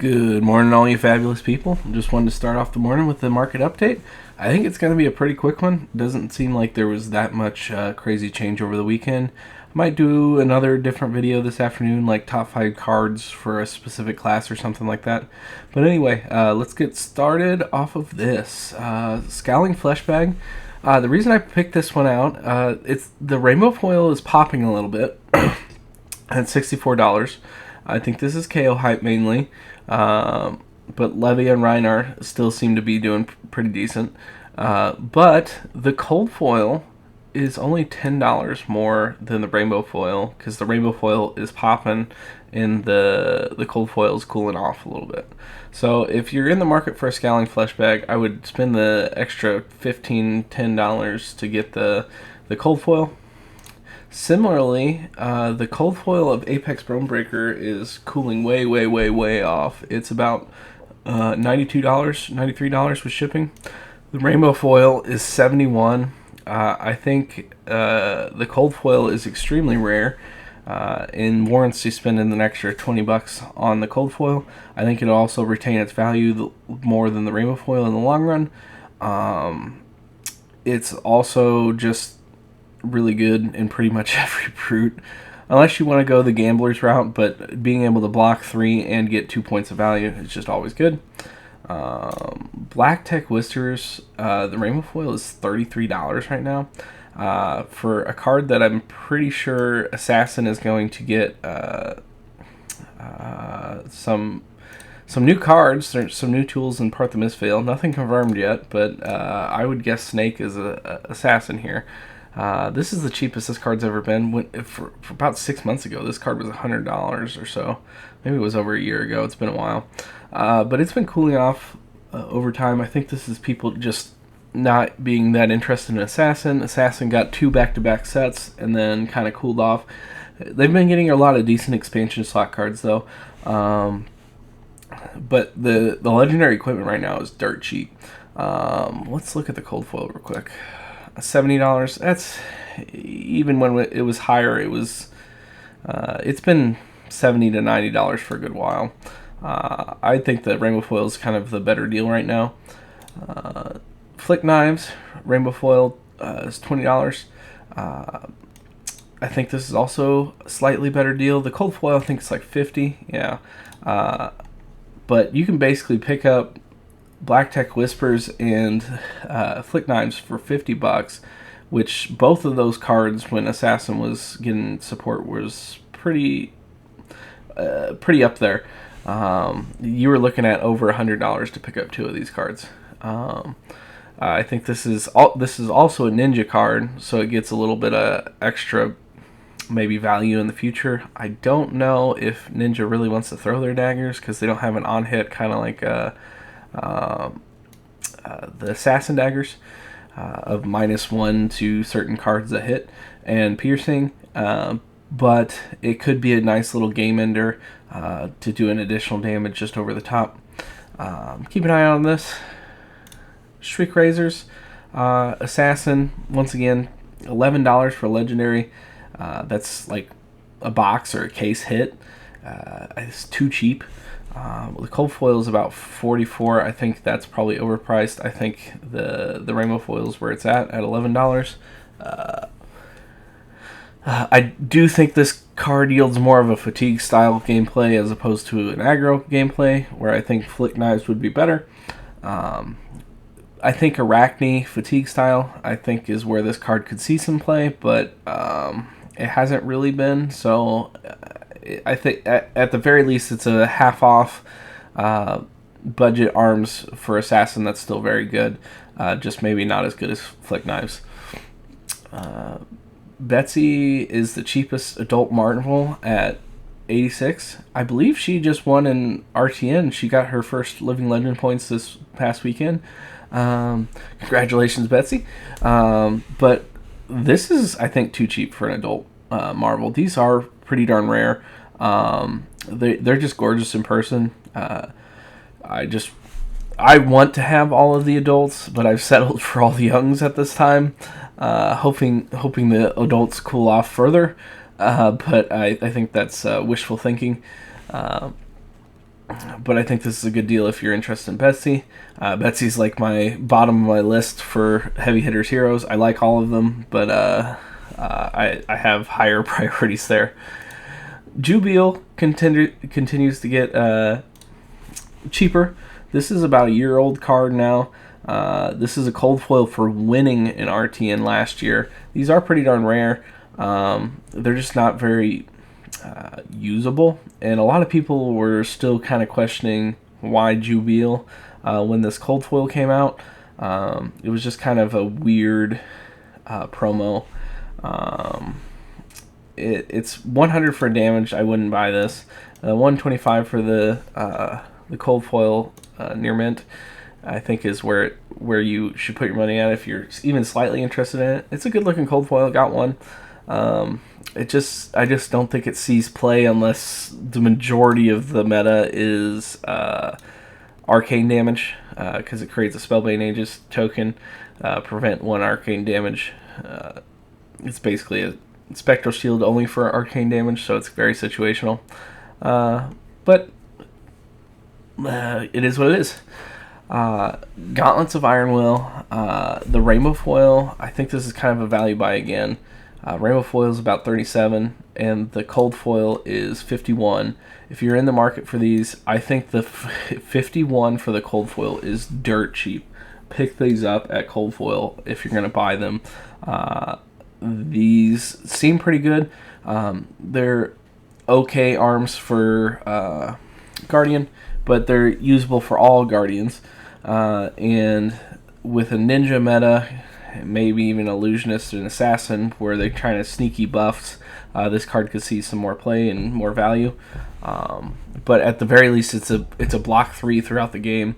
Good morning, all you fabulous people. Just wanted to start off the morning with the market update. I think it's going to be a pretty quick one. Doesn't seem like there was that much crazy change over the weekend. I might do another different video this afternoon, like top 5 cards for a specific class or something like that. But anyway, let's get started off of this. Scowling Flesh Bag. The reason I picked this one out, it's the rainbow foil is popping a little bit at $64. I think this is KO hype mainly. But Levy and Reinar still seem to be doing pretty decent. But the cold foil is only $10 more than the rainbow foil because the rainbow foil is popping and the cold foil is cooling off a little bit. So if you're in the market for a Scowling Flesh Bag, I would spend the extra $10 to get the cold foil. Similarly, the cold foil of Apex Bonebreaker is cooling way off. It's about $92, $93 with shipping. The rainbow foil is $71. I think the cold foil is extremely rare and warrants you spending an extra $20 on the cold foil. I think it'll also retain its value more than the rainbow foil in the long run. It's also just really good in pretty much every brute, unless you want to go the gambler's route, but being able to block 3 and get 2 points of value is just always good. Black Tech Whiskers, the rainbow foil is $33 right now. For a card that I'm pretty sure Assassin is going to get some new cards, there's some new tools in Parthimus Veil. Nothing confirmed yet, but I would guess Snake is a Assassin here. This is the cheapest this card's ever been. For about 6 months ago, this card was $100 or so. Maybe it was over a year ago. It's been a while. But it's been cooling off over time. I think this is people just not being that interested in Assassin. Assassin got 2 back-to-back sets and then kind of cooled off. They've been getting a lot of decent expansion slot cards, though. But the legendary equipment right now is dirt cheap. Let's look at the cold foil real quick. $70. That's even when it was higher. It was. It's been $70 to $90 for a good while. I think that rainbow foil is kind of the better deal right now. Flick Knives, rainbow foil is $20. I think this is also a slightly better deal. The cold foil I think it's like $50. Yeah, but you can basically pick up Black Tech Whispers and Flick Knives for $50, which both of those cards, when Assassin was getting support, was pretty up there. You were looking at over $100 to pick up 2 of these cards. I think this is also a ninja card, so it gets a little bit of extra maybe value in the future. I don't know if Ninja really wants to throw their daggers because they don't have an on hit, kind of like the Assassin daggers of -1 to certain cards that hit and piercing, but it could be a nice little game ender to do an additional damage just over the top. Keep an eye on this. Shriek Razors, Assassin, once again, $11 for legendary. That's like a box or a case hit. It's too cheap. The cold foil is about $44. I think that's probably overpriced. I think the rainbow foil is where it's at $11. I do think this card yields more of a fatigue style gameplay as opposed to an aggro gameplay, where I think Flick Knives would be better. I think Arachne fatigue style I think is where this card could see some play, but it hasn't really been. So I think at the very least it's a half off budget arms for Assassin that's still very good, just maybe not as good as Flick Knives. Betsy is the cheapest adult Marvel at $86. I believe she just won in RTN. She got her first Living Legend points this past weekend. Congratulations, Betsy. But this is, I think, too cheap for an adult Marvel. These are pretty darn rare. They're just gorgeous in person. I want to have all of the adults, but I've settled for all the youngs at this time, hoping the adults cool off further. But I think that's wishful thinking. but I think this is a good deal if you're interested in Betsy. Betsy's like my bottom of my list for heavy hitters heroes. I like all of them, but I have higher priorities there. Jubiel continues to get cheaper. This is about a year-old card now. This is a cold foil for winning an RTN last year. These are pretty darn rare. They're just not very usable, and a lot of people were still kind of questioning why Jubiel when this cold foil came out. It was just kind of a weird promo. It's 100 for damage. I wouldn't buy this. 125 for the cold foil near mint, I think, is where you should put your money at if you're even slightly interested in it. It's a good looking cold foil. Got one. I just don't think it sees play unless the majority of the meta is arcane damage, because it creates a Spellbane Aegis token, prevent 1 arcane damage. It's basically a Spectral Shield only for arcane damage, so it's very situational. But it is what it is. Gauntlets of Ironwill, the Rainbow Foil, I think this is kind of a value buy again. Rainbow Foil is about 37, and the Cold Foil is 51. If you're in the market for these, I think the 51 for the Cold Foil is dirt cheap. Pick these up at Cold Foil if you're going to buy them. These seem pretty good. They're okay arms for Guardian, but they're usable for all Guardians. And with a Ninja meta, maybe even Illusionist and Assassin, where they're trying to sneaky buffs, this card could see some more play and more value. But at the very least, it's a block 3 throughout the game,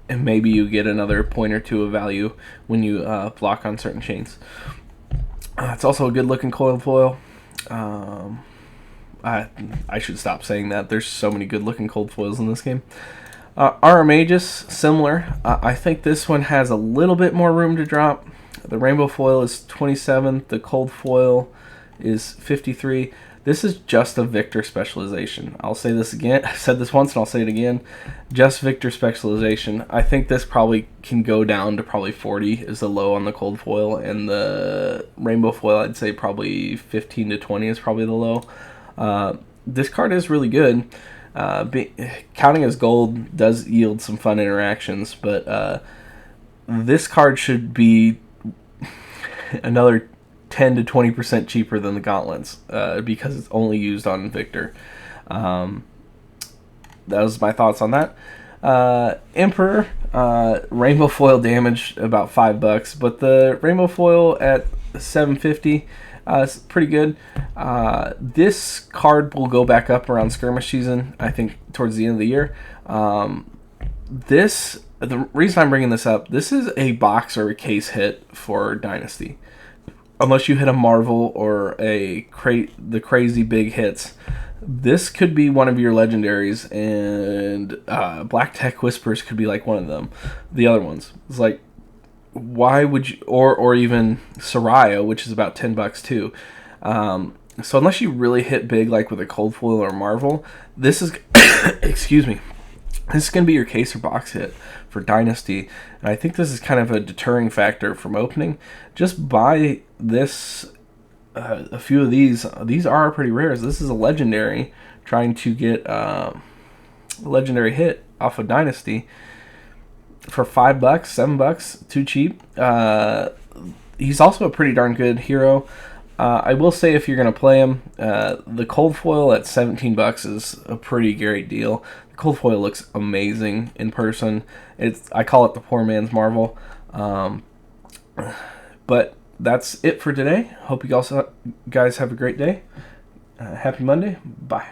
and maybe you get another point or two of value when you block on certain chains. It's also a good looking coil foil. I should stop saying that. There's so many good looking cold foils in this game. RM Aegis, similar. I think this one has a little bit more room to drop. The rainbow foil is 27. The cold foil is 53. This is just a Victor specialization. I'll say this again. I said this once and I'll say it again. Just Victor specialization. I think this probably can go down to probably 40 is the low on the cold foil. And the rainbow foil, I'd say probably 15 to 20 is probably the low. This card is really good. Counting as gold does yield some fun interactions, but this card should be another 10 to 20% cheaper than the gauntlets because it's only used on Victor. That was my thoughts on that. Emperor, rainbow foil damage about $5, but the rainbow foil at 750 is pretty good. This card will go back up around skirmish season, I think towards the end of the year. The reason I'm bringing this up, this is a box or a case hit for Dynasty. Unless you hit a Marvel or the crazy big hits, this could be one of your legendaries, and Black Tech Whispers could be like one of them. The other ones, it's like, why would you, or even Soraya, which is about $10 too. So unless you really hit big, like with a cold foil or Marvel, this is, excuse me, this is going to be your case or box hit for Dynasty. And I think this is kind of a deterring factor from opening. Just buy this, a few of these. These are pretty rare. This is a legendary, trying to get a legendary hit off of Dynasty for $5, $7, too cheap. He's also a pretty darn good hero. I will say, if you're going to play him, the cold foil at $17 is a pretty great deal. The cold foil looks amazing in person. I call it the poor man's Marvel. But that's it for today. Hope you guys have a great day. Happy Monday. Bye.